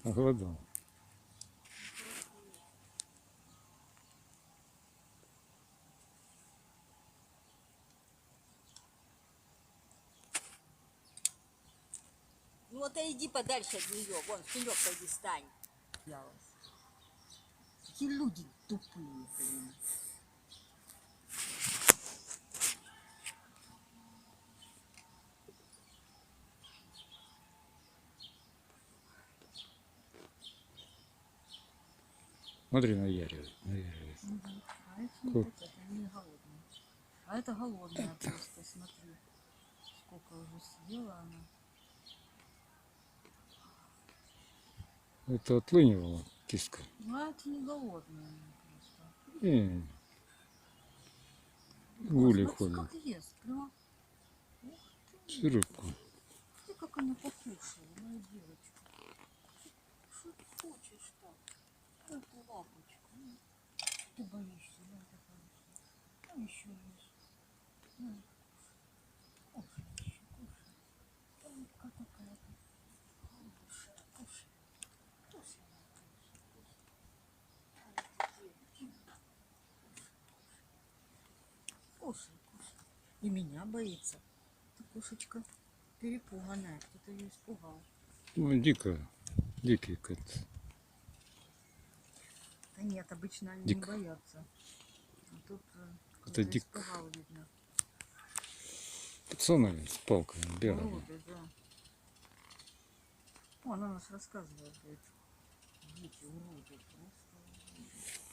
Оголодал. Ну вот иди подальше от нее, вон, Филек, пойди стань. Эти люди тупые, блин. Смотри, наяривает. Наяривает. А эти не хотят, они не голодные. А это голодная просто, смотри. Сколько уже съела она. Это отлынивала киска. Ну а это не голодные они просто. И О, гули смотри, ходят. как ест. Прямо. Ух ты. Рыбку. Смотри, как она покушала, моя девочка. Что ты хочешь так? Ой, ты лапочка. Ну, ты боишься, да, ты боишься. Ну, еще ешь. Ну, кушай еще, кушай. Ой, какая такая-то. Кушай, кушай. Кушай, моя кушай, кушай. Ой, ты девочка. Кушай, кушай. И меня боится. Ты кошечка перепуганная. Кто-то ее испугал. Ну, дико. Дикий кот. Да нет, обычно они не Дико. боятся. А тут Это кто-то дико. испугал, видно. Пацаны с палками бегали. Уроды, да. О, она нас рассказывает, говорит. Дети уроды просто.